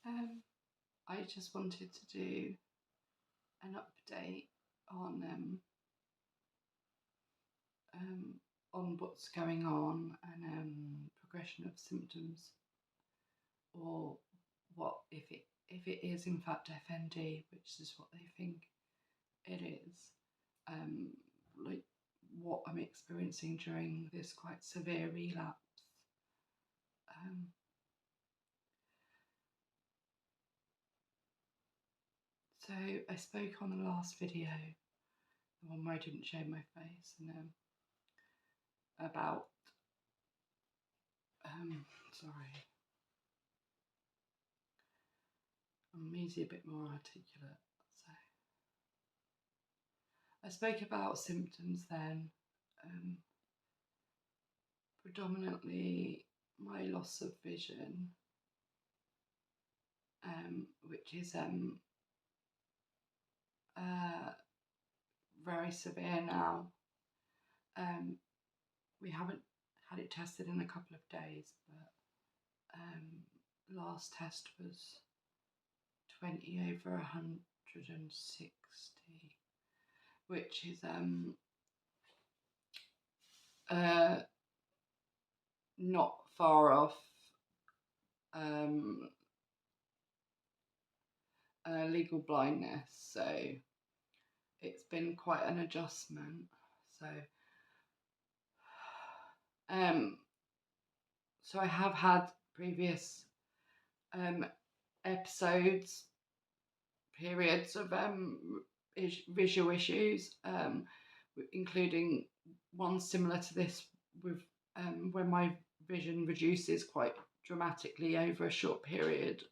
I just wanted to do an update on what's going on and progression of symptoms, or what if it is in fact FND, which is what they think it is. Like what I'm experiencing during this quite severe relapse. Um, so I spoke on the last video, the one where I didn't show my face, and about sorry, I'm usually a bit more articulate. So I spoke about symptoms then, predominantly my loss of vision, which is very severe now. We haven't had it tested in a couple of days, but last test was 20/160, which is not far off legal blindness. So it's been quite an adjustment. So I have had previous episodes, periods of visual issues, including one similar to this, with when my vision reduces quite dramatically over a short period,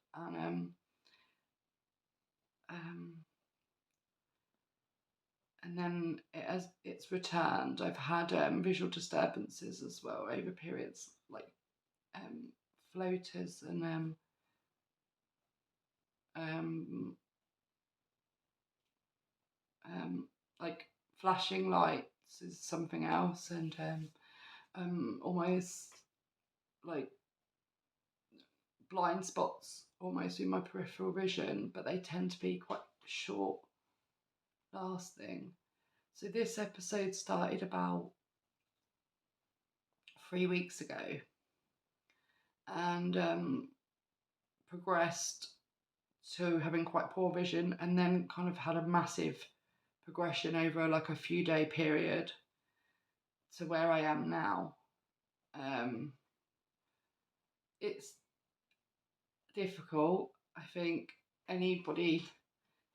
and then it's returned. I've had visual disturbances as well over periods, like floaters and like flashing lights is something else, and almost like blind spots almost in my peripheral vision, but they tend to be quite short lasting. So this episode started about 3 weeks ago, and progressed to having quite poor vision, and then kind of had a massive progression over like a few day period to where I am now. It's difficult. I think anybody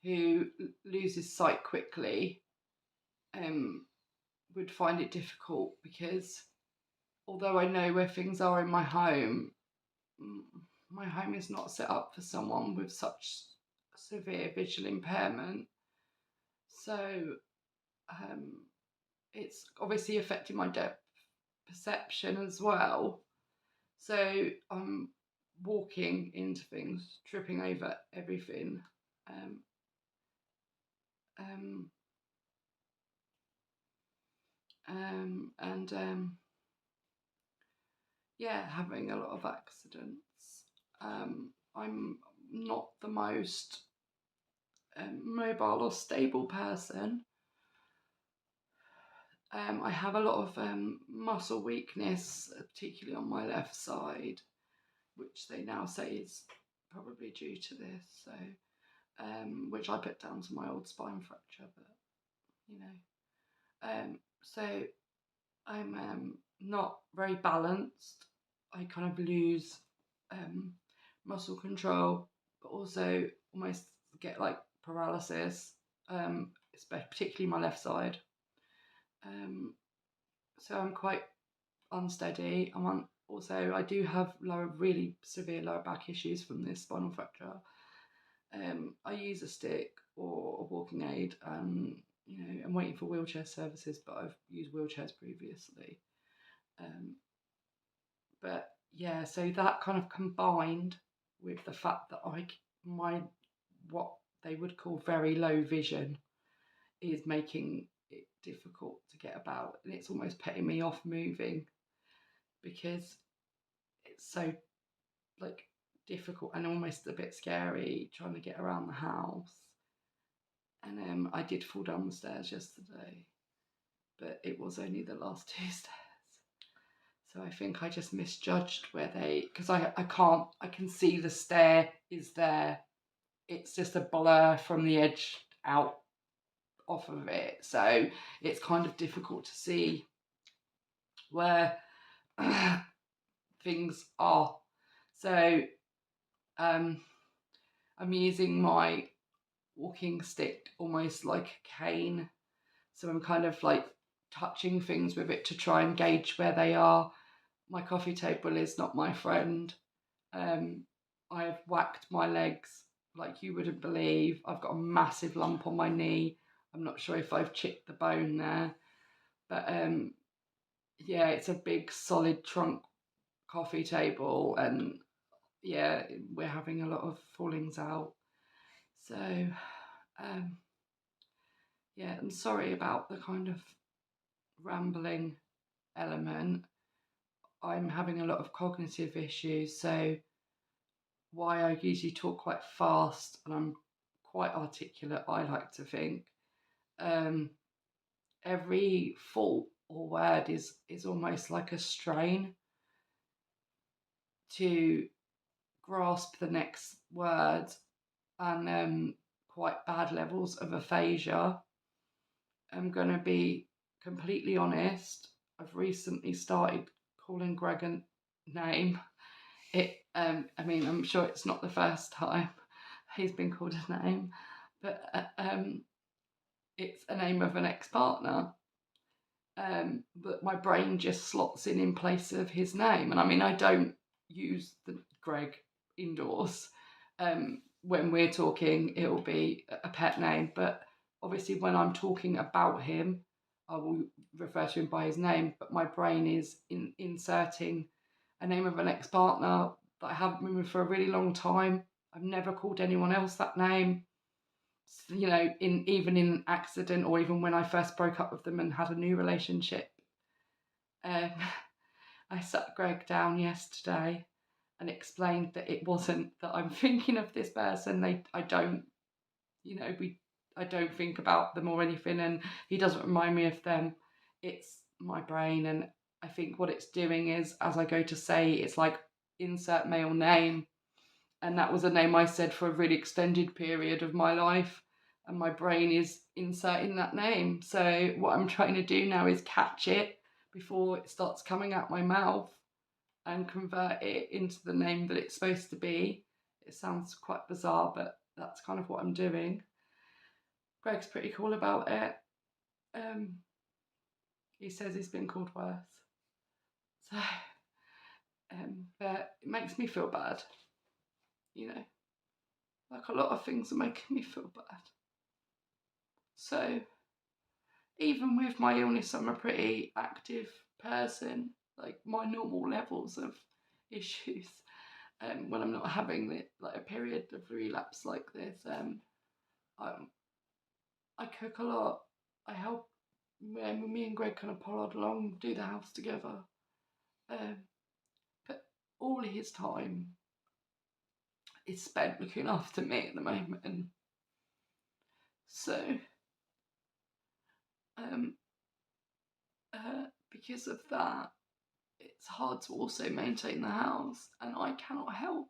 who loses sight quickly would find it difficult, because although I know where things are in my home is not set up for someone with such severe visual impairment. So it's obviously affecting my depth perception as well. So I'm walking into things, tripping over everything. And yeah, having a lot of accidents. I'm not the most mobile or stable person. I have a lot of muscle weakness, particularly on my left side, which they now say is probably due to this. So, which I put down to my old spine fracture, but you know. So I'm not very balanced. I kind of lose muscle control, but also almost get like paralysis, particularly my left side. So I'm quite unsteady. I do have really severe lower back issues from this spinal fracture. I use a stick or a walking aid, and I'm waiting for wheelchair services, but I've used wheelchairs previously. But yeah, so that kind of combined with the fact that what they would call very low vision is making it difficult to get about, and it's almost putting me off moving, because it's so like difficult and almost a bit scary trying to get around the house. And I did fall down the stairs yesterday, but it was only the last 2 stairs. So I think I just misjudged where because I can see the stair is there. It's just a blur from the edge out off of it. So it's kind of difficult to see where things are. So I'm using my walking stick almost like a cane. So I'm kind of like touching things with it to try and gauge where they are. My coffee table is not my friend. I've whacked my legs like you wouldn't believe. I've got a massive lump on my knee. I'm not sure if I've chipped the bone there. But yeah, it's a big solid trunk coffee table, and yeah, we're having a lot of fallings out. So yeah, I'm sorry about the kind of rambling element. I'm having a lot of cognitive issues, so why I usually talk quite fast and I'm quite articulate, I like to think. Every thought or word is almost like a strain to grasp the next word, and quite bad levels of aphasia. I'm going to be completely honest. I've recently started calling Greg a name. I mean, I'm sure it's not the first time he's been called a name, but it's a name of an ex-partner. But my brain just slots in place of his name. And I mean, I don't use the Greg indoors. When we're talking, it'll be a pet name. But obviously, when I'm talking about him, I will refer to him by his name. But my brain is inserting a name of an ex-partner that I haven't been with for a really long time. I've never called anyone else that name. You know, even in an accident, or even when I first broke up with them and had a new relationship. I sat Greg down yesterday and explained that it wasn't that I'm thinking of this person. I don't think about them or anything, and he doesn't remind me of them. It's my brain, and I think what it's doing is, as I go to say, it's like insert male name, and that was a name I said for a really extended period of my life, and my brain is inserting that name. So what I'm trying to do now is catch it before it starts coming out my mouth and convert it into the name that it's supposed to be. It sounds quite bizarre, but that's kind of what I'm doing. Greg's pretty cool about it. He says he's been called worse. So, but it makes me feel bad. You know, like a lot of things are making me feel bad. So, even with my illness, I'm a pretty active person. Like my normal levels of issues. When I'm not having a period of relapse like this, I cook a lot. I help. Me and Greg kind of plod along, do the house together. But all his time is spent looking after me at the moment. So, because of that, it's hard to also maintain the house, and I cannot help.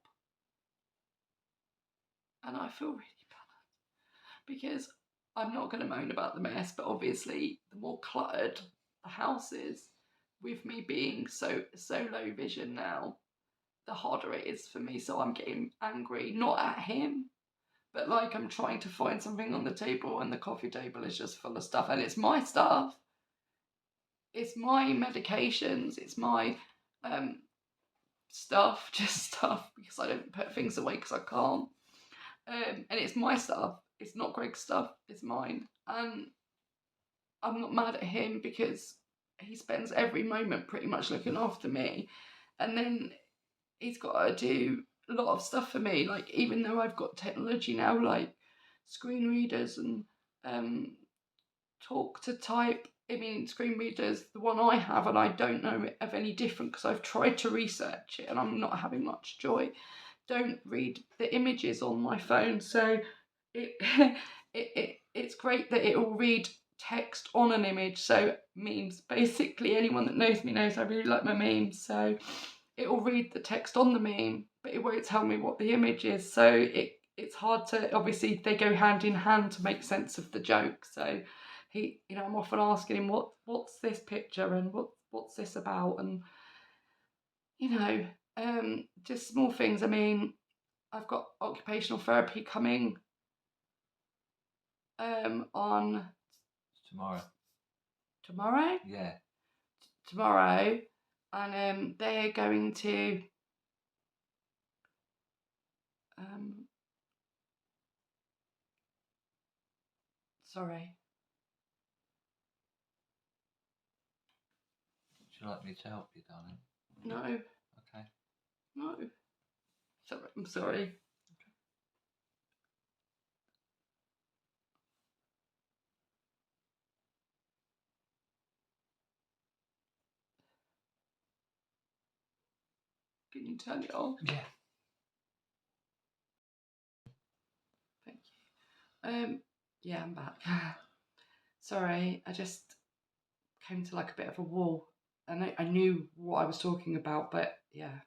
And I feel really bad because I'm not going to moan about the mess, but obviously the more cluttered the house is, with me being so low vision now, the harder it is for me. So I'm getting angry, not at him, but like I'm trying to find something on the table and the coffee table is just full of stuff, and it's my stuff. It's my medications, it's my stuff, just stuff, because I don't put things away because I can't. And it's my stuff. It's not Greg's stuff. It's mine. And I'm not mad at him because he spends every moment pretty much looking after me. And then he's got to do a lot of stuff for me. Like, even though I've got technology now, like screen readers and talk to type. I mean, screen readers, the one I have, and I don't know of any different because I've tried to research it and I'm not having much joy. don't read the images on my phone, so it, it's great that it will read text on an image. So memes, basically, anyone that knows me knows I really like my memes, so it will read the text on the meme, but it won't tell me what the image is. So it's hard to, obviously they go hand in hand to make sense of the joke. So he, I'm often asking him what's this picture and what's this about, and just small things. I mean, I've got occupational therapy coming on tomorrow. Yeah. Tomorrow, and they're going to sorry. Would you like me to help you, darling? No. Okay. No. Sorry. I'm sorry. Okay. Can you turn it off? Yeah. Thank you. Yeah, I'm back. Sorry, I just came to like a bit of a wall, and I knew what I was talking about, but yeah.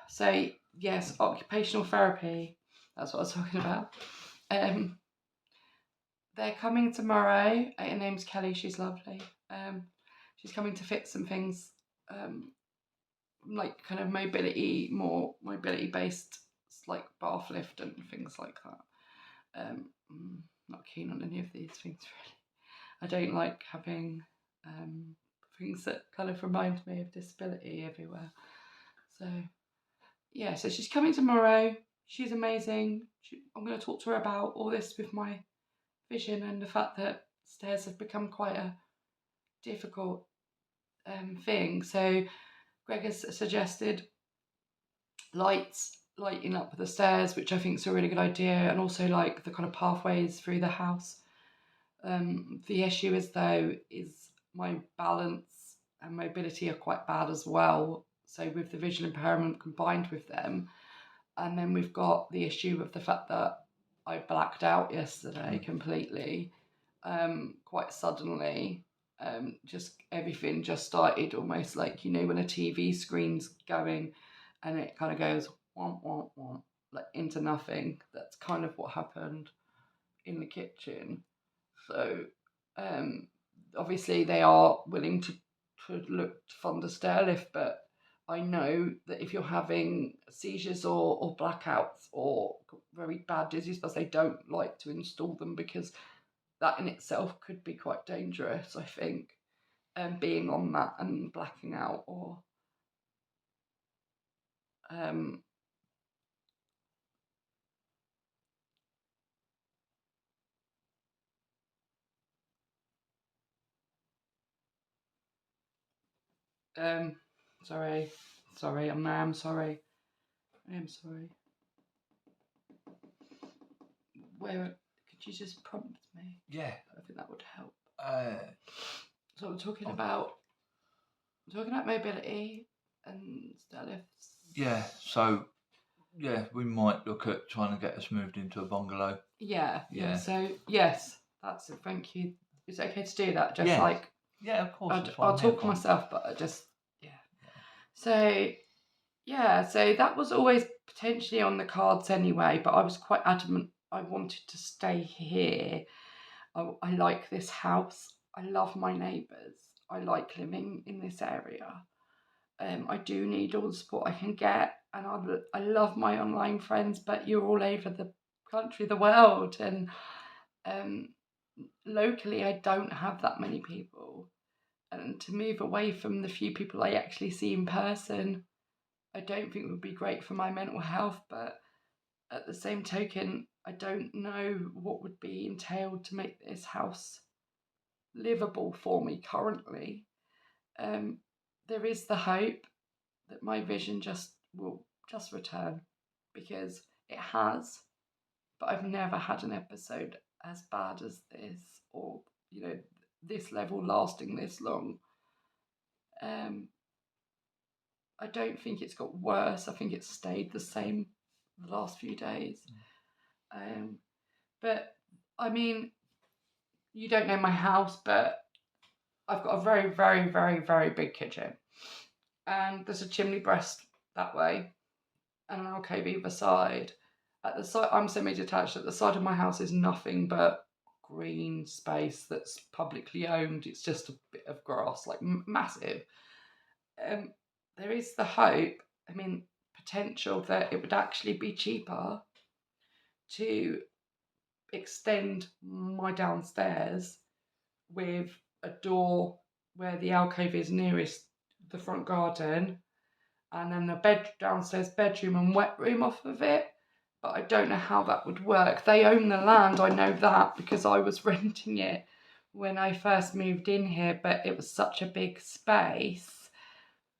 So yes, occupational therapy. That's what I was talking about. They're coming tomorrow. Her name's Kelly. She's lovely. She's coming to fit some things, like kind of more mobility based, like bath lift and things like that. Not keen on any of these things really. I don't like having things that kind of remind me of disability everywhere. So yeah, so she's coming tomorrow. She's amazing. I'm going to talk to her about all this with my vision and the fact that stairs have become quite a difficult thing. So Greg has suggested lighting up the stairs, which I think is a really good idea, and also like the kind of pathways through the house. The issue is my balance and mobility are quite bad as well. So with the visual impairment combined with them, and then we've got the issue of the fact that I blacked out yesterday completely, quite suddenly. Just everything just started almost like, when a TV screen's going and it kind of goes womp womp womp, like into nothing. That's kind of what happened in the kitchen. So obviously they are willing to look to fund a stair lift, but I know that if you're having seizures or blackouts or very bad dizzy spells, they don't like to install them because that in itself could be quite dangerous, I think, being on that and blacking out or sorry, I am sorry. Where could you just prompt me? Yeah. I think that would help. So we're talking about mobility and stair lifts. Yeah. So yeah, we might look at trying to get us moved into a bungalow. Yeah. So yes, that's it. Thank you. It's okay to do that. Just like of course. I'll talk for myself, but I just So yeah, so that was always potentially on the cards anyway, but I was quite adamant I wanted to stay here. I like this house. I love my neighbours. I like living in this area. I do need all the support I can get, and I love my online friends, but you're all over the country, the world, and locally I don't have that many people. And to move away from the few people I actually see in person, I don't think would be great for my mental health, but at the same token, I don't know what would be entailed to make this house livable for me currently. There is the hope that my vision will just return, because it has, but I've never had an episode as bad as this, or this level lasting this long. I don't think it's got worse. I think it's stayed the same the last few days. But I mean, you don't know my house, but I've got a very, very, very, very big kitchen. And there's a chimney breast that way and an alcove either side. At the side, I'm semi-detached. At the side of my house is nothing but green space that's publicly owned. It's just a bit of grass, like massive. There is the hope, I mean, potential that it would actually be cheaper to extend my downstairs with a door where the alcove is nearest the front garden, and then the downstairs bedroom and wet room off of it. But I don't know how that would work. They own the land, I know that, because I was renting it when I first moved in here, but it was such a big space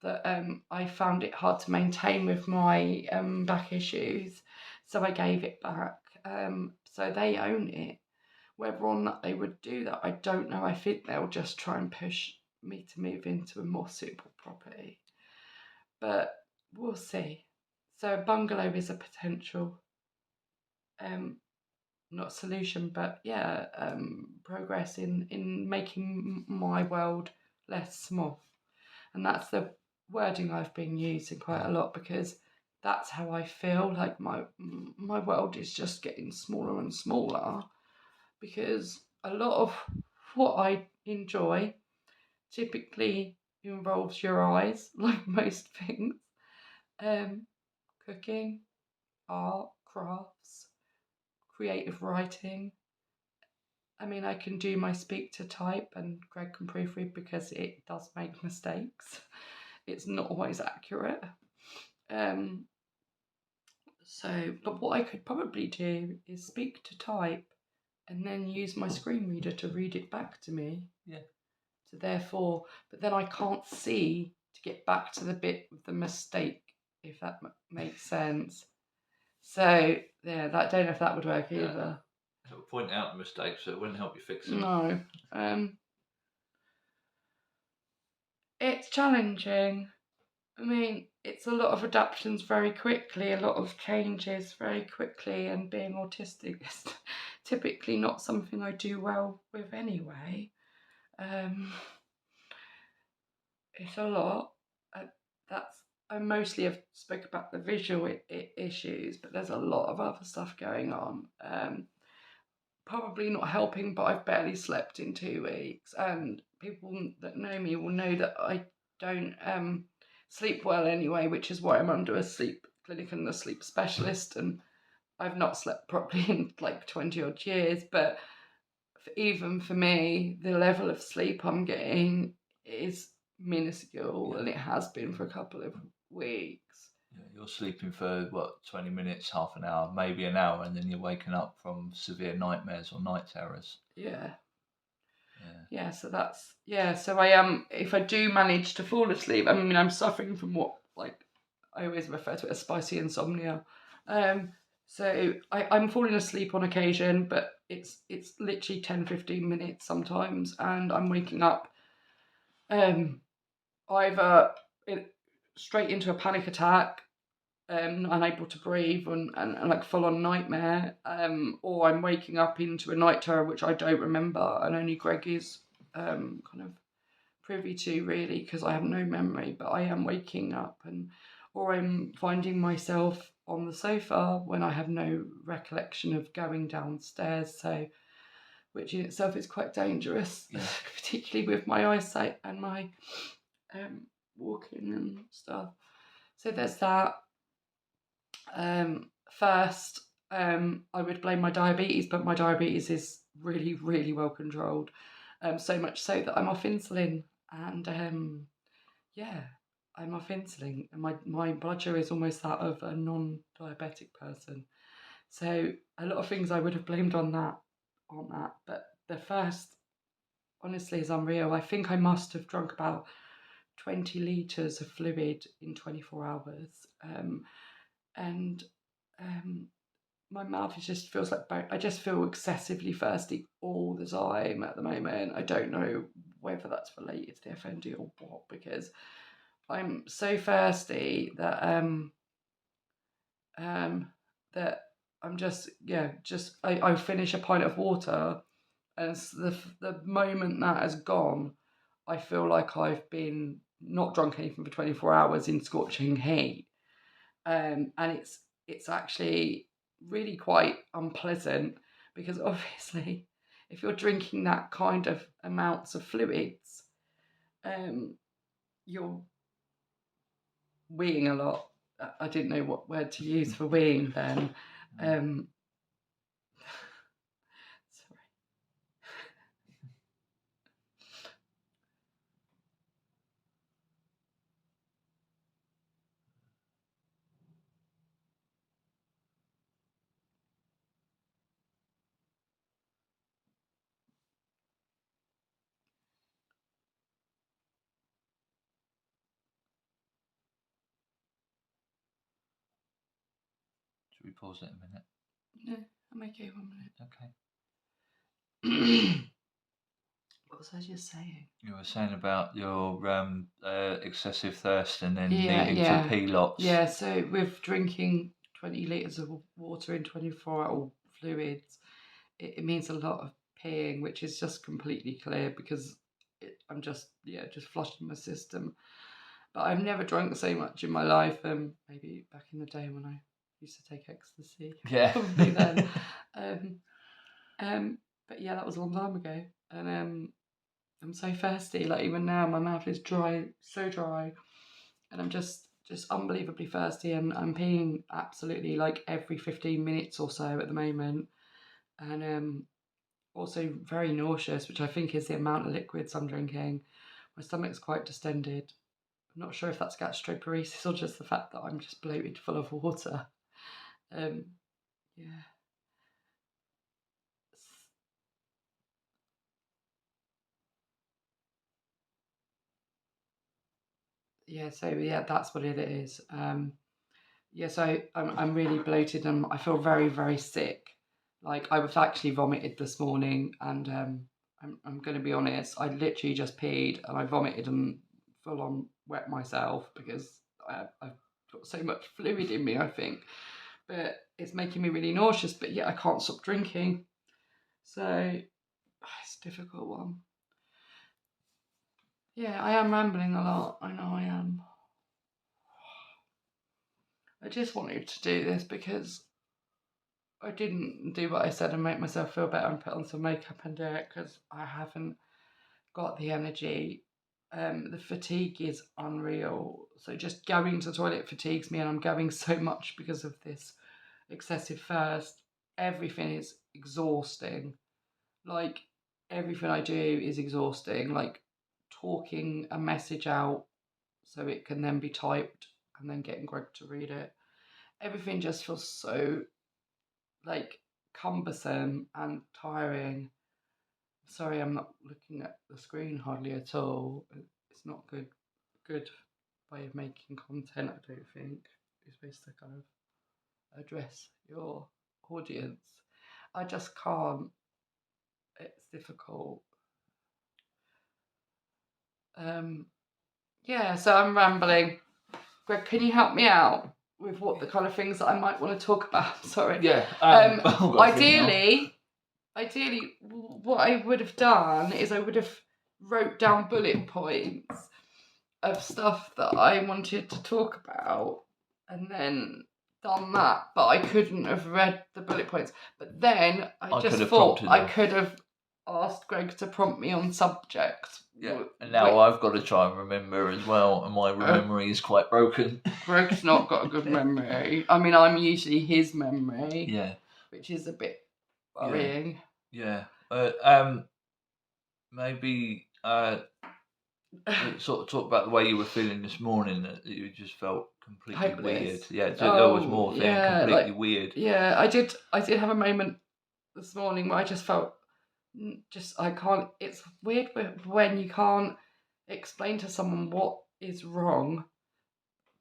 that I found it hard to maintain with my back issues, so I gave it back. So they own it. Whether or not they would do that, I don't know. I think they'll just try and push me to move into a more suitable property, but we'll see. So a bungalow is a potential, not solution, but yeah, progress in making my world less small. And that's the wording I've been using quite a lot, because that's how I feel. Like my world is just getting smaller and smaller, because a lot of what I enjoy typically involves your eyes, like most things. Cooking, art, crafts, creative writing. I mean, I can do my speak to type, and Greg can proofread because it does make mistakes. It's not always accurate. But what I could probably do is speak to type and then use my screen reader to read it back to me. Yeah. So therefore, but then I can't see to get back to the bit with the mistake, if that makes sense. So yeah, that don't know if that would work either. It would point out the mistakes, so it wouldn't help you fix them. No. It's challenging. I mean, it's a lot of adaptations very quickly, a lot of changes very quickly, and being autistic is typically not something I do well with anyway. It's a lot. I mostly have spoke about the visual issues, but there's a lot of other stuff going on. Probably not helping, but I've barely slept in 2 weeks, and people that know me will know that I don't sleep well anyway, which is why I'm under a sleep clinic and a sleep specialist, and I've not slept properly in like 20 odd years. But even for me, the level of sleep I'm getting is minuscule, and it has been for a couple of weeks. Yeah, you're sleeping for 20 minutes, half an hour, maybe an hour, and then you're waking up from severe nightmares or night terrors. Yeah, so that's, so I am, if I do manage to fall asleep, I mean, I'm suffering from what, like, I always refer to it as spicy insomnia. So I'm falling asleep on occasion, but it's literally 10-15 minutes sometimes, and I'm waking up either straight into a panic attack, unable to breathe, and like full on nightmare, or I'm waking up into a night terror which I don't remember, and only Greg is kind of privy to, really, because I have no memory. But I am waking up, or I'm finding myself on the sofa when I have no recollection of going downstairs. So, which in itself is quite dangerous, particularly with my eyesight and my walking and stuff. So there's that. First, I would blame my diabetes, but my diabetes is really, really well controlled. So much so that I'm off insulin, and I'm off insulin, and my blood sugar is almost that of a non-diabetic person. So a lot of things I would have blamed on that, but the first, honestly, is unreal. I think I must have drunk about 20 litres of fluid in 24 hours. And my mouth just feels like I just feel excessively thirsty all the time at the moment. I don't know whether that's related to the FND or what, because I'm so thirsty that that I'm just I finish a pint of water, and it's the moment that has gone, I feel like I've been not drunk anything for 24 hours in scorching heat, and it's actually really quite unpleasant because obviously, if you're drinking that kind of amounts of fluids, you're weeing a lot. I didn't know what word to use for weeing then. Sorry. Should we pause it a minute? No, I'm okay. 1 minute. Okay. What was I just saying? You were saying about your excessive thirst and then Yeah, needing yeah. to pee lots. Yeah, so with drinking 20 litres of water in 24 hour fluids, it means a lot of peeing, which is just completely clear because I'm just flushing my system. But I've never drunk so much in my life. Maybe back in the day when I used to take ecstasy. Yeah. Probably then. But yeah, that was a long time ago. And I'm so thirsty. Like even now, my mouth is dry, so dry, and I'm just unbelievably thirsty. And I'm peeing absolutely like every 15 minutes or so at the moment, and also very nauseous, which I think is the amount of liquids I'm drinking. My stomach's quite distended. I'm not sure if that's gastroparesis or just the fact that I'm just bloated full of water. Yeah. Yeah, so yeah, that's what it is. Yeah, so I'm really bloated and I feel very, very sick. Like I was actually vomited this morning, and I'm going to be honest, I literally just peed and I vomited and full on wet myself because I've got so much fluid in me, I think. But it's making me really nauseous, but yet I can't stop drinking. So it's a difficult one. Yeah, I am rambling a lot. I know I am. I just wanted to do this because I didn't do what I said and make myself feel better and put on some makeup and do it because I haven't got the energy. The fatigue is unreal. So just going to the toilet fatigues me, and I'm going so much because of this excessive thirst. Everything is exhausting. Like everything I do is exhausting. Like talking a message out so it can then be typed and then getting Greg to read it. Everything just feels so like cumbersome and tiring. Sorry, I'm not looking at the screen hardly at all. It's not good way of making content, I don't think. You're supposed to kind of address your audience. I just can't. It's difficult. Yeah, so I'm rambling. Greg, can you help me out with what the kind of things that I might want to talk about? Sorry. Yeah. Ideally, what I would have done is I would have wrote down bullet points of stuff that I wanted to talk about and then done that, but I couldn't have read the bullet points. But then I just thought I could have asked Greg to prompt me on subjects. Yeah, and now I've got to try and remember as well, and my memory is quite broken. Greg's not got a good memory. I mean, I'm usually his memory. Yeah. Which is a bit worrying. Yeah. Maybe sort of talk about the way you were feeling this morning, that you just felt completely weird. Yeah, there was more thing, completely weird. Yeah, I did have a moment this morning where I just felt I can't. It's weird when you can't explain to someone what is wrong,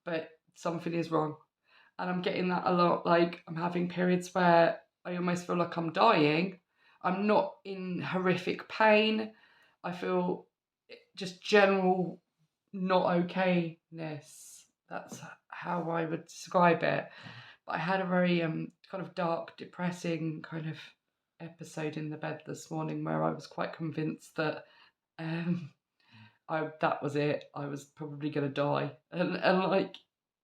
but something is wrong, and I'm getting that a lot. Like I'm having periods where I almost feel like I'm dying. I'm not in horrific pain. I feel just general not okayness. That's how I would describe it. But I had a very kind of dark, depressing kind of episode in the bed this morning where I was quite convinced that that was it. I was probably going to die, and like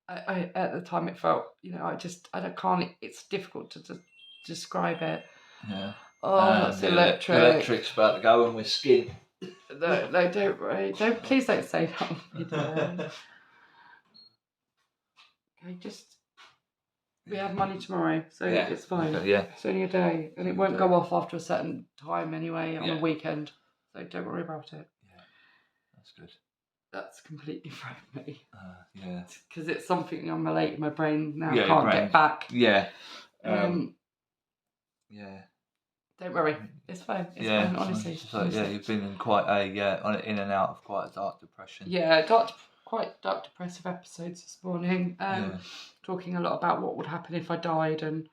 I at the time it felt, I can't. It's difficult to describe it. Yeah. Oh, that's electric. The electric's about to go on with skin. No, don't worry. Please don't say that on video. Okay, we have money tomorrow, so it's fine. Okay, yeah. It's only a day, and it won't go off after a certain time anyway on a weekend. So don't worry about it. Yeah, that's good. That's completely thrown me. Yeah. Because it's something I'm relating my brain now Yeah, can't get back. Yeah. Yeah. Don't worry, it's fine. It's fine, honestly. So you've been in quite in and out of quite a dark depression. Yeah, quite dark depressive episodes this morning. Talking a lot about what would happen if I died and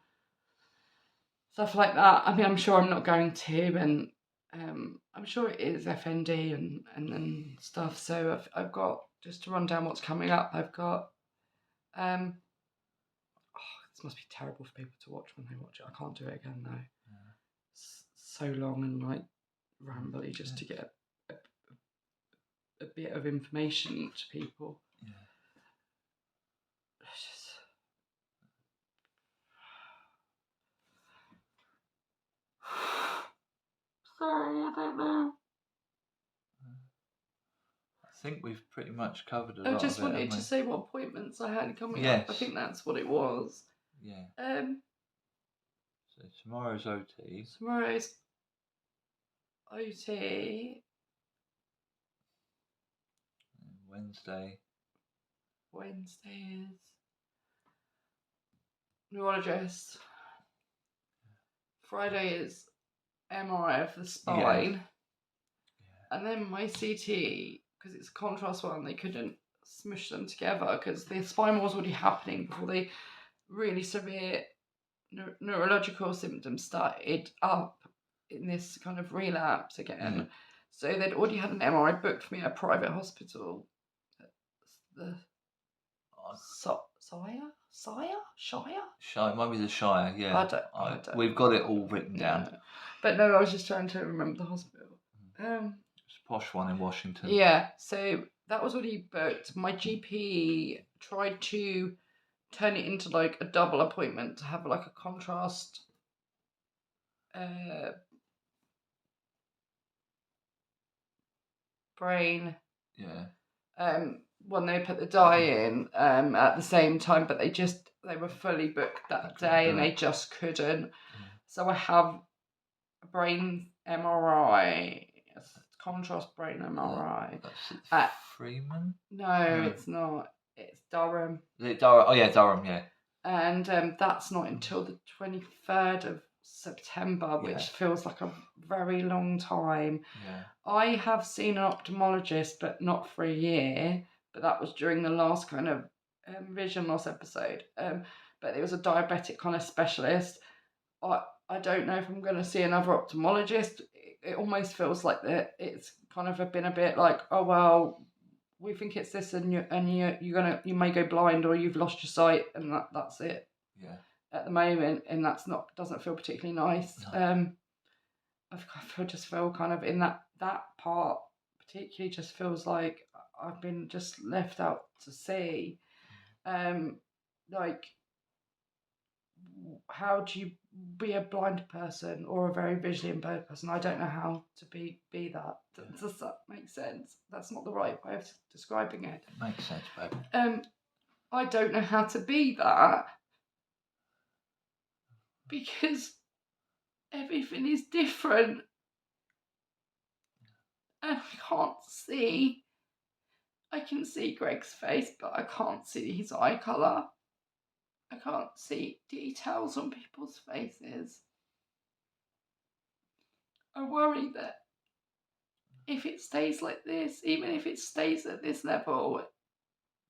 stuff like that. I mean, I'm sure I'm not going to, and I'm sure it is FND and stuff. So I've got, just to run down what's coming up, I've got this must be terrible for people to watch when they watch it. I can't do it again now. Yeah. It's so long and like rambly just to get a bit of information to people. Yeah. It's just... Sorry, I don't know. I think we've pretty much covered a lot of it. I just wanted to say what appointments I had coming up. I think that's what it was. Yeah. So tomorrow's OT. Tomorrow's OT. Wednesday is neurologist. Friday is MRI of the spine. Yeah. And then my CT, because it's a contrast one, they couldn't smush them together because the spine was already happening before the really severe neurological symptoms started up in this kind of relapse again. Mm. So they'd already had an MRI booked for me at a private hospital. The Shire? It might be the Shire, yeah. I don't we've got it all written down. But no, I was just trying to remember the hospital. It's a posh one in Washington. Yeah, so that was already booked. My GP tried to turn it into like a double appointment to have like a contrast brain. Yeah. When they put the dye in at the same time, but they were fully booked that day and they just couldn't. Yeah. So I have a brain MRI, a contrast brain MRI. That's at Freeman? No, it's not. It's Durham. Is it Durham? Oh yeah, Durham, yeah. And that's not until the 23rd of September, which feels like a very long time. Yeah. I have seen an ophthalmologist, but not for a year. But that was during the last kind of vision loss episode. But it was a diabetic kind of specialist. I don't know if I'm going to see another ophthalmologist. It almost feels like that it's kind of been a bit like, oh well, we think it's this, and you may go blind or you've lost your sight, and that's it. Yeah. At the moment, and doesn't feel particularly nice. No. I just feel kind of in that part particularly just feels like I've been just left out to sea. Like, how do you be a blind person or a very visually impaired person? I don't know how to be that. Does that make sense? That's not the right way of describing it. It makes sense, babe. I don't know how to be that because everything is different. And I can see Greg's face, but I can't see his eye colour. I can't see details on people's faces. I worry that if it stays like this, even if it stays at this level,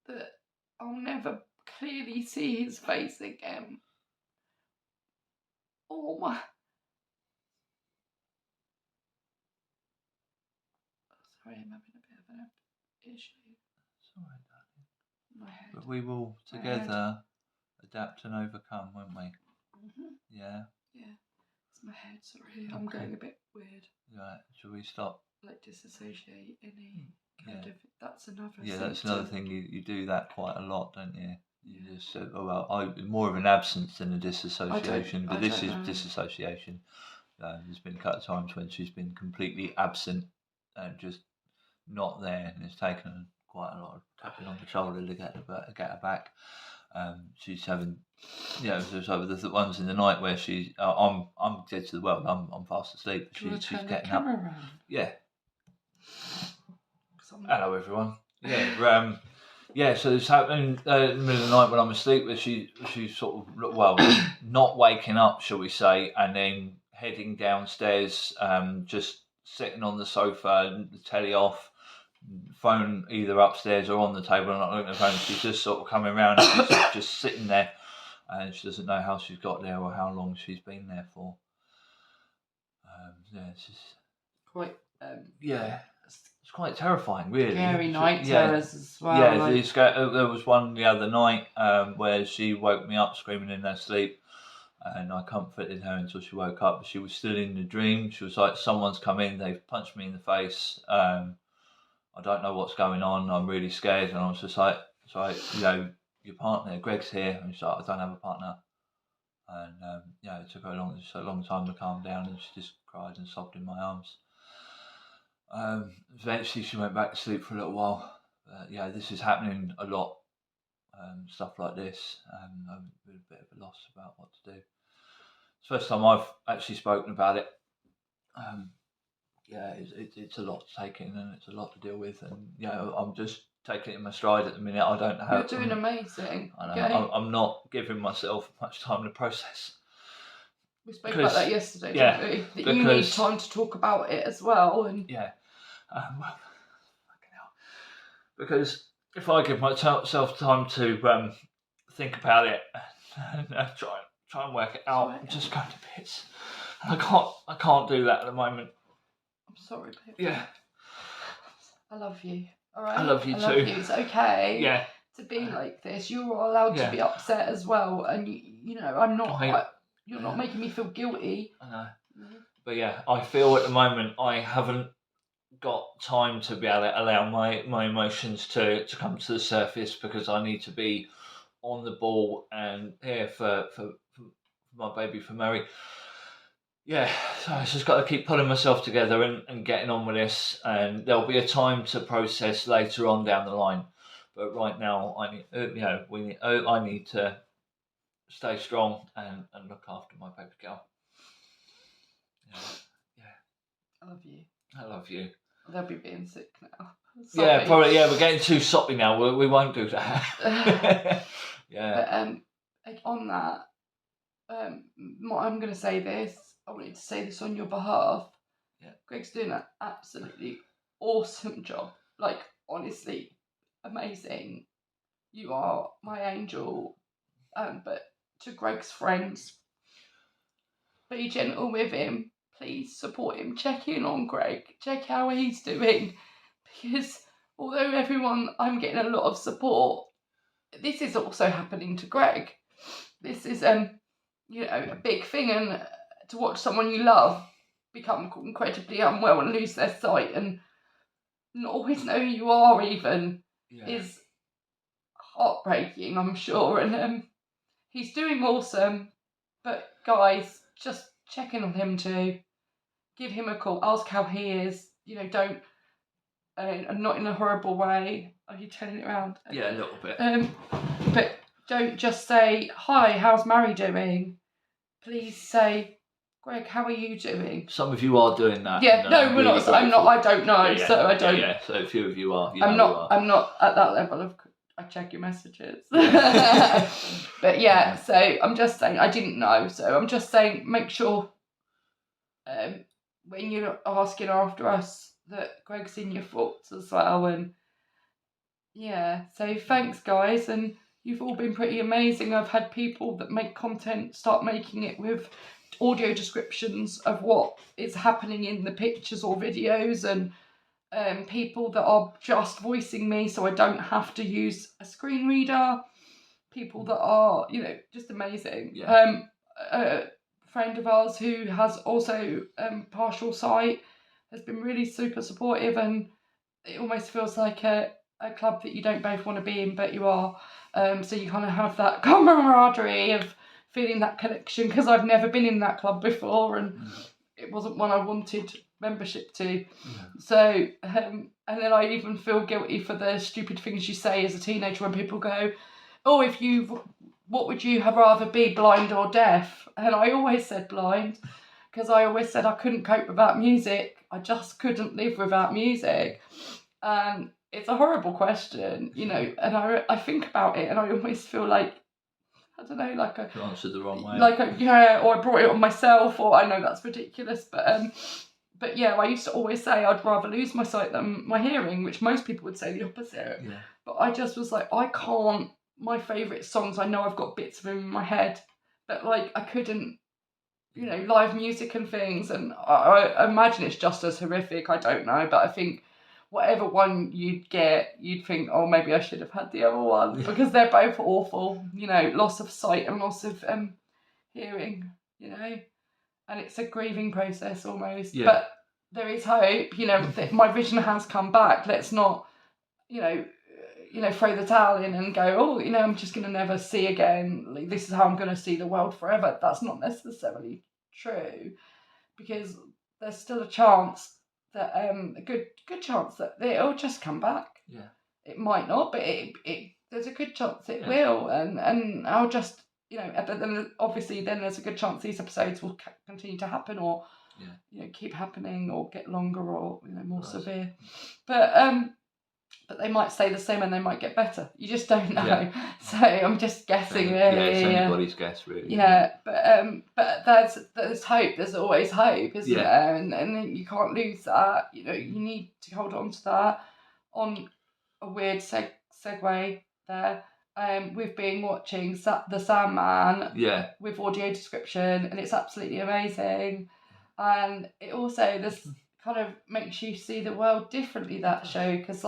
that I'll never clearly see his face again. Oh my... Sorry, I'm having a bit of an issue. But we will together adapt and overcome, won't we? Yeah. Yeah. It's my head, sorry. I'm going a bit weird. Right. Shall we stop? Like dissociate, any kind of. That's another. Yeah, symptom. that's another thing. You do that quite a lot, don't you? You just said, more of an absence than a disassociation, but this is disassociation. There's been a couple of times when she's been completely absent and just not there, and it's taken quite a lot of tapping on the shoulder to get her back. She's having, there's over the ones in the night where she's, I'm dead to the world. I'm fast asleep. She's getting up. Around? Yeah. Hello, everyone. Yeah. So it's happening in the middle of the night when I'm asleep. Where she's sort of not waking up, shall we say, and then heading downstairs, just sitting on the sofa, the telly off, phone either upstairs or on the table, and not looking at the phone. She's just sort of coming around, and she's just sitting there, and she doesn't know how she's got there or how long she's been there for. It's just quite. It's quite terrifying, really. Scary night terrors as well. Yeah, there was one the other night where she woke me up screaming in her sleep, and I comforted her until she woke up. But she was still in the dream. She was like, "Someone's come in. They've punched me in the face. I don't know what's going on. I'm really scared." And I was just like, your partner, Greg's here. And she's like, "I don't have a partner." And it took her a long time to calm down, and she just cried and sobbed in my arms. Eventually she went back to sleep for a little while. This is happening a lot. Stuff like this. I'm a bit of a loss about what to do. It's the first time I've actually spoken about it. It's a lot to take in, and it's a lot to deal with, and I'm just taking it in my stride at the minute. I don't know how. You're doing amazing. I know. Okay. I'm not giving myself much time to process. We spoke about that yesterday, didn't we? That you need time to talk about it as well. And fucking hell. Because if I give myself time to think about it and try and work it out, I'm just going to bits. I can't do that at the moment. I'm sorry, Pip. Yeah. I love you. All right. I love you too. Love you. It's okay. Yeah. To be like this, you're allowed to be upset as well, and I'm not. You're not making me feel guilty. I know. But I feel at the moment I haven't got time to be able to allow my emotions to come to the surface, because I need to be on the ball and here for my baby, for Mary. Yeah, so I just got to keep pulling myself together and getting on with this, and there'll be a time to process later on down the line. But right now, I need to stay strong and look after my baby girl. Yeah. I love you. I love you. They'll be being sick now. Sorry. Yeah, probably. Yeah, we're getting too soppy now. We won't do that. Yeah. But on that, I'm going to say this. I wanted to say this on your behalf. Yeah. Greg's doing an absolutely awesome job. Like, honestly, amazing. You are my angel. But to Greg's friends, be gentle with him. Please support him. Check in on Greg. Check how he's doing. Because although I'm getting a lot of support, this is also happening to Greg. This is a big thing, and to watch someone you love become incredibly unwell and lose their sight and not always know who you are even is heartbreaking, I'm sure. And he's doing awesome, but guys, just check in on him too. Give him a call. Ask how he is. Don't. And not in a horrible way. Are you turning it around? Yeah, a little bit. But don't just say, "Hi, how's Mary doing?" Please say, "Greg, how are you doing?" Some of you are doing that. Yeah, no, we're not. I'm not. I don't know, so I don't. Yeah, so a few of you are. I'm not at that level of. I check your messages. But so I'm just saying I didn't know. So I'm just saying make sure when you're asking after us that Greg's in your thoughts as well. And so thanks guys, and you've all been pretty amazing. I've had people that make content start making it with audio descriptions of what is happening in the pictures or videos, and people that are just voicing me so I don't have to use a screen reader, people that are, just amazing. Yeah. A friend of ours who has also partial sight has been really super supportive, and it almost feels like a club that you don't both want to be in, but you are. So you kind of have that camaraderie of feeling that connection, because I've never been in that club before, and it wasn't one I wanted membership to. So, and then I even feel guilty for the stupid things you say as a teenager when people go, oh, what would you have rather be, blind or deaf? And I always said blind, because I always said I couldn't cope without music. I just couldn't live without music. And it's a horrible question, and I think about it and I always feel like, I don't know, like You answered the wrong way. Or I brought it on myself, or I know that's ridiculous, but yeah, I used to always say I'd rather lose my sight than my hearing, which most people would say the opposite. Yeah. But I just was like, I can't. My favourite songs, I know I've got bits of them in my head, but like I couldn't, live music and things, and I imagine it's just as horrific. I don't know, but I think whatever one you'd get, you'd think, oh, maybe I should have had the other one, because they're both awful. Loss of sight and loss of hearing. And it's a grieving process almost. Yeah. But there is hope. My vision has come back. Let's not, throw the towel in and go, oh, I'm just going to never see again. Like, this is how I'm going to see the world forever. That's not necessarily true, because there's still a chance that a good chance that it'll just come back. Yeah. It might not, but it there's a good chance it will, and I'll just. But then obviously then there's a good chance these episodes will continue to happen, or keep happening, or get longer, or more severe. But they might stay the same and they might get better. You just don't know. Yeah. So I'm just guessing, really. Yeah, it's anybody's guess, really. Yeah, but there's hope. There's always hope, isn't there? And you can't lose that. You need to hold on to that. On a weird segue there. We've been watching The Sandman with audio description, and it's absolutely amazing. And it also kind of makes you see the world differently, that show, because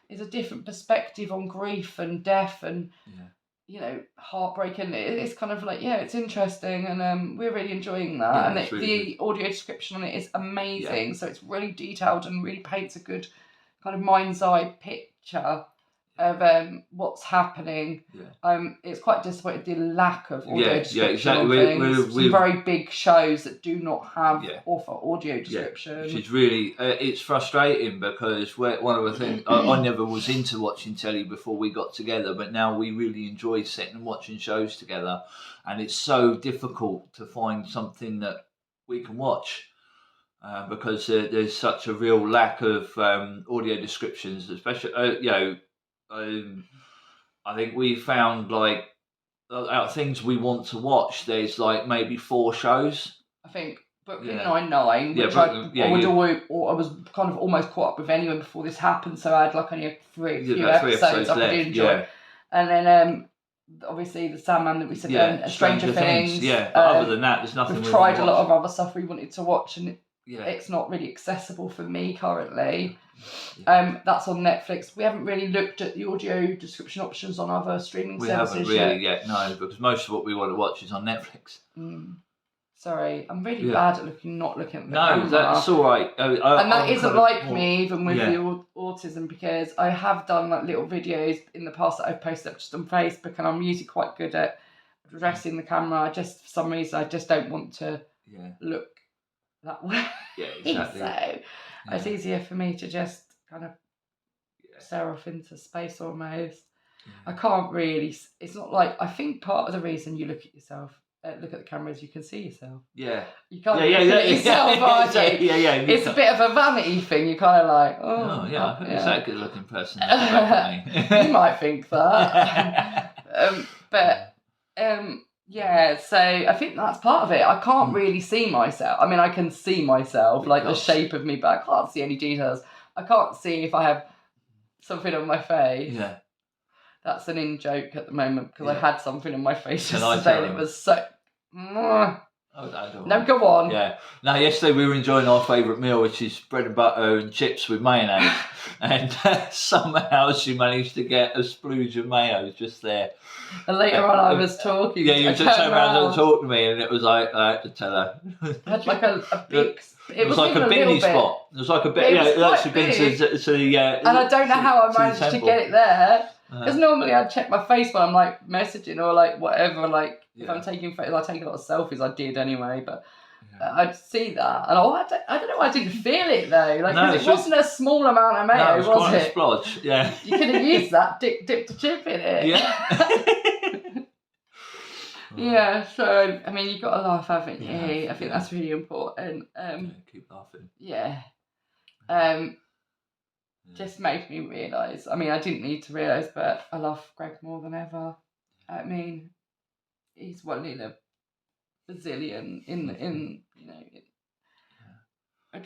it's a different perspective on grief and death and heartbreak, and it's kind of like, it's interesting, and we're really enjoying that. And the audio description on it is amazing, so it's really detailed and really paints a good kind of mind's eye picture of what's happening. It's quite disappointing, the lack of audio description on things. Some very big shows that do not have offer audio description. Which is really it's frustrating, because one of the things I never was into watching telly before we got together, but now we really enjoy sitting and watching shows together, and it's so difficult to find something that we can watch. Because there's such a real lack of audio descriptions, especially I think we found, like, out of things we want to watch, there's like maybe 4 shows. I think Brooklyn Nine-Nine, which I was kind of almost caught up with anyway before this happened, so I had like only a few episodes I could enjoy. And then obviously The Sandman that we said, and Stranger Things. But other than that, there's nothing. We've tried a lot of other stuff we wanted to watch, and it's not really accessible for me currently. That's on Netflix. We haven't really looked at the audio description options on other streaming services yet. We haven't really yet, no, because most of what we want to watch is on Netflix. Sorry, I'm really bad at not looking at the camera. No, that's all right. And that isn't like me, even with the autism, because I have done like little videos in the past that I've posted up just on Facebook, and I'm usually quite good at addressing the camera. For some reason, I just don't want to look that way. Yeah, exactly. So it's easier for me to just kind of stare off into space almost. I can't really. It's not like, I think part of the reason you look at yourself, look at the camera, is you can see yourself. Yeah. You can't look at yourself, aren't you? It's a bit of a vanity thing. You're kind of like, I think it's that good looking person. You might think that. So I think that's part of it. I can't really see myself. I mean, I can see myself, like the shape of me, but I can't see any details. I can't see if I have something on my face. Yeah. That's an in joke at the moment, because I had something on my face yesterday and it was so... Oh, no, No, go on. Yeah. Now, yesterday we were enjoying our favourite meal, which is bread and butter and chips with mayonnaise. And somehow she managed to get a splooge of mayo just there. And later on, I was talking. Yeah, you just turned around and talked to me, and it was like, I had to tell her. I had like a big. It was like a binny spot. It was like a bit. Yeah, it actually been to the. And I don't know how I managed to get it there. Because normally I'd check my face when I'm like messaging or like whatever. Like if I'm taking photos, I take a lot of selfies. I did anyway, but I'd see that, and I don't know why I didn't feel it though. Like it wasn't a small amount of mayo, was quite a splodge. Yeah, you could have used that dipped a chip in it. Yeah. Yeah. So I mean, you've got to laugh, haven't you? I think that's really important. Keep laughing. Yeah. Just made me realise. I mean, I didn't need to realise, but I love Greg more than ever. I mean, he's one in a bazillion. I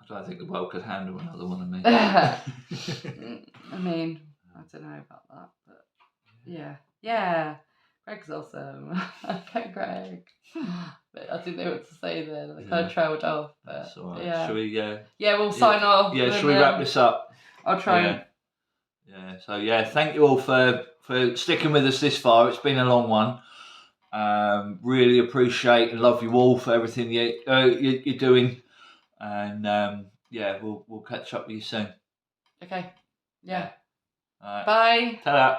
don't think the world could handle another one of me. I mean, I don't know about that, but yeah. Greg's awesome. Okay, Greg. But I didn't know what to say then. I kind of trailed off. But that's all right. Yeah. Shall we? We'll sign off. Yeah. Shall we wrap this up? I'll try. Yeah. So thank you all for sticking with us this far. It's been a long one. Really appreciate and love you all for everything you're doing, and we'll catch up with you soon. Okay. Yeah. All right. Bye. Ta-da.